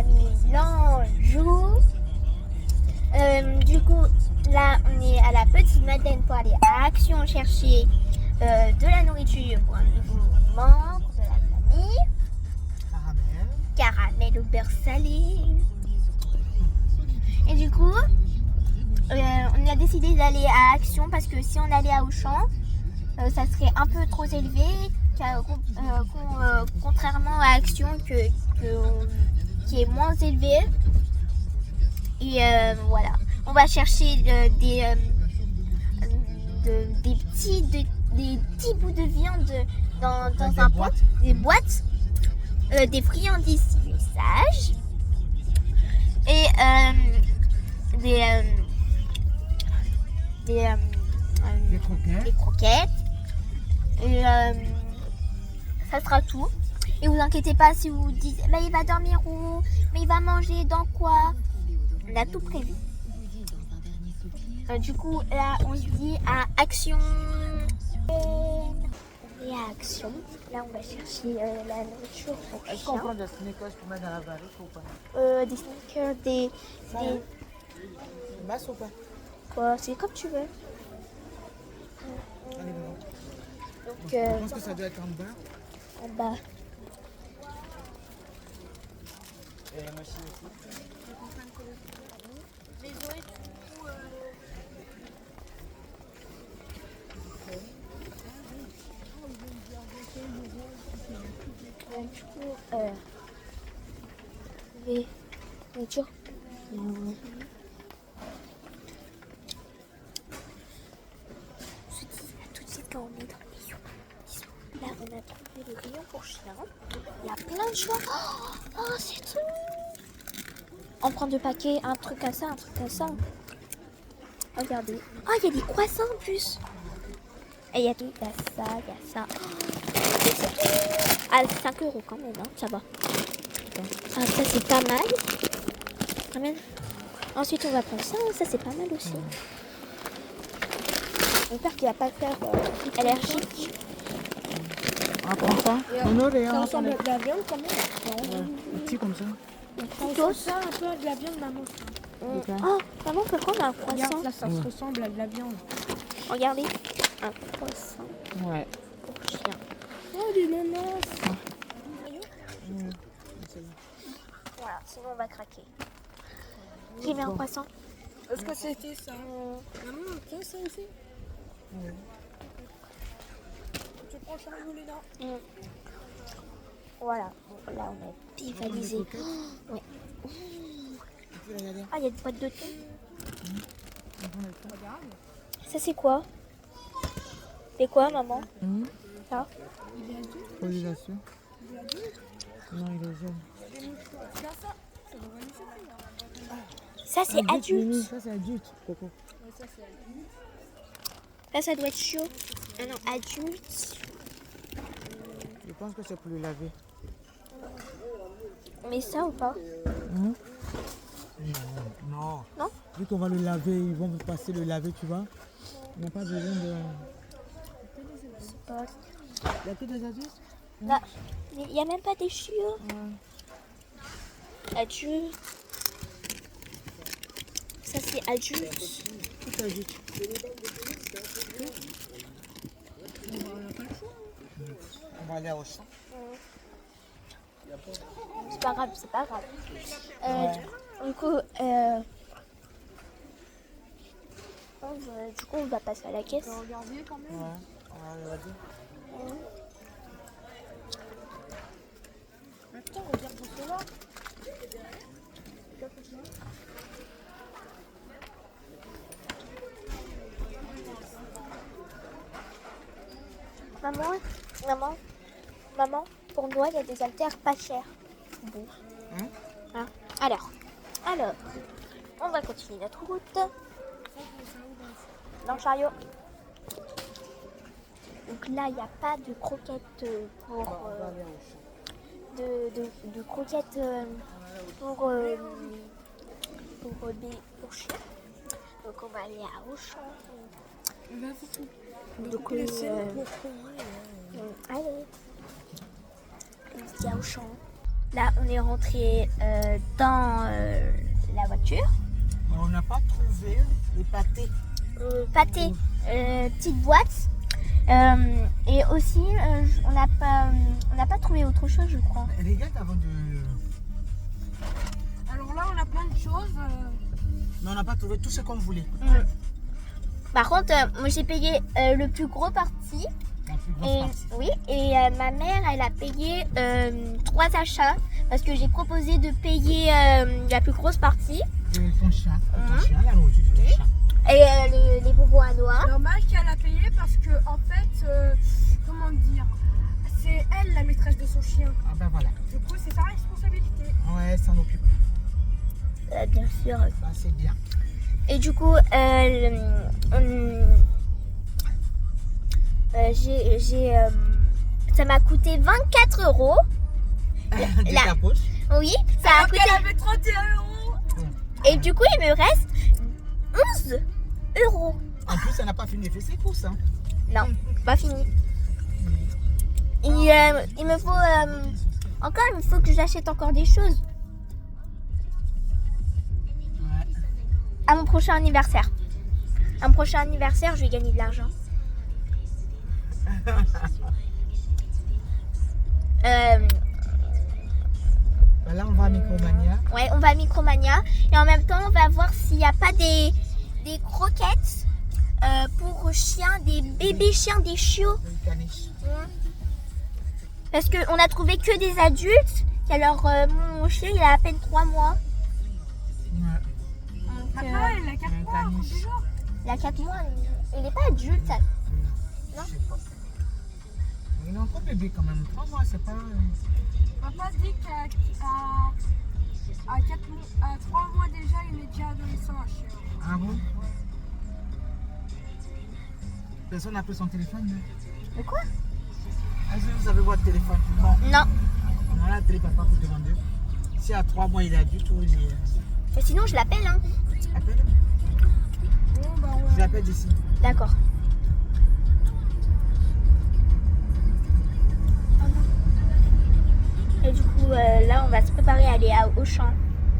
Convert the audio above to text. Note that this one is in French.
famille Lanjou. Du coup, là, on est à la Petite Madeleine pour aller à Action chercher de la nourriture pour un nouveau membre de la famille. Caramel au beurre salé. Et du coup, on a décidé d'aller à Action parce que si on allait à Auchan, ça serait un peu trop élevé, contrairement à Action qui est moins élevé. Et voilà, on va chercher des petits bouts de viande dans un pot, des boîtes, des friandises sages et des croquettes. Et ça sera tout. Et vous inquiétez pas si vous dites bah, il va dormir où, mais il va manger dans quoi. On a tout prévu. Du coup, là, on se dit à Action. On est à Action. Là, on va chercher la nourriture pour Est-ce qu'on prend des sneakers pour mettre dans la valise ou des pas? sneakers, des Basse ou pas? quoi, c'est comme tu veux. Allez, bon. Donc, Je pense que ça doit être en bas. en bas. Et la machine aussi. Les os et tout. Du coup, les nourritures. On se dit à tout de suite quand on est dans le rayon. Là, on a trouvé le rayon pour chien. Il y a plein de choix. Oh, c'est tout. On prend deux paquets, un truc à ça, un truc à ça. Regardez. Oh, il y a des croissants en plus. Et il y a tout. Il y a ça, il y a ça. Oh, c'est tout. Ah, 5 € quand même, hein, ça va. Ah, ça c'est pas mal. Amen. Ensuite, on va prendre ça. Ça c'est pas mal aussi. J'espère qu'il va pas faire allergique. On prend ça? Ça ressemble à de la viande quand même. Un petit comme ça. Ça ressemble ça un peu à de la viande, maman. Oh, maman, on peut prendre un croissant. Regarde, là, ça se ressemble à de la viande. Regardez. Un croissant Ouais. pour chien. Oh, des nanas. Voilà, sinon on va craquer. J'ai mis un croissant. Est-ce que c'était ça? Maman, tiens ça aussi. Tu prends le chamboulé là. Voilà. Là, on a pivalisé. Ouais. Ah, il y a des boîtes de thé. Ça, c'est quoi? C'est quoi, maman? Ça? Pollisation. Non, il est jeune. Ça, c'est adulte. Ça, c'est adulte, Coco. Ça doit être chaud. Ah non, adulte. Je pense que c'est pour le laver. Mais ça ou pas? Non. Non? Vu qu'on va le laver, ils vont passer le laver, tu vois. On n'a pas besoin de... C'est pas. Il y a que des adultes? Là, il n'y a même pas des chiots. Adulte. Ça, c'est adulte. Tout adulte. On va aller à Auchan. C'est pas grave, c'est pas grave. Du coup, on va passer à la caisse. Regardez quand même. Ouais, on va aller là-bas. Attends, regarde pour cela. Maman, pour Noël, il y a des haltères pas chers. Bon. Hein? Alors, on va continuer notre route. Dans le chariot. Donc là, il n'y a pas de croquettes pour... de croquettes pour chien. Donc on va aller à Auchan. Donc allez. On se dit à Auchan. Là, on est rentré dans la voiture. On n'a pas trouvé les pâtés. Pâté, petite boîte. Et aussi, on n'a pas trouvé autre chose, je crois. Regarde avant de... Alors là, on a plein de choses. Mais on n'a pas trouvé tout ce qu'on voulait. Par contre, moi j'ai payé le plus gros parti. La plus grosse Et, partie. oui, et ma mère, elle a payé 3 achats parce que j'ai proposé de payer la plus grosse partie Et ton chien, la nourriture de ton chien. et les bonbons à noix. Normal qu'elle a payé parce que, en fait, comment dire, c'est elle la maîtresse de son chien. Ah ben voilà. Du coup, c'est sa responsabilité. Ouais, ça m'occupe. Bien sûr. Bah, c'est bien. Et du coup, ça m'a coûté 24 €. De la- ta poche. Oui, ça a Alors coûté. qu'elle avait 31 €. Et du coup, il me reste 11 €. En plus, elle n'a pas fini de faire ses courses. Hein. Non, pas fini. Il me faut encore, il faut que j'achète encore des choses Ouais. à mon prochain anniversaire. À mon prochain anniversaire, je vais gagner de l'argent. Bah, là, on va à Micromania. Ouais, on va à Micromania et en même temps, on va voir s'il n'y a pas des croquettes pour chiens, des bébés chiens, des chiots. Le caniche. Parce qu'on a trouvé que des adultes. Et alors, mon chien, il a à peine 3 mois. Ouais. Donc, Papa, elle a 4 un mois, caniche. Euh, déjà. il a 4 mois. Il n'est pas adulte. Ça. Non. Je sais pas. Il est encore bébé quand même. 3 mois, c'est pas... Papa dit qu'à 3 mois déjà, il est déjà adolescent, un chien. Ah bon? Personne n'a pris son téléphone. Hein? De quoi? Est-ce que vous avez votre téléphone? Non. Non. On a appelé papa pour demander si à 3 mois il est adulte ou il est... Mais sinon, je l'appelle. Hein. Appelle. Bon, bah, Je l'appelle d'ici. D'accord. Et du coup, là, on va se préparer à aller à Auchan.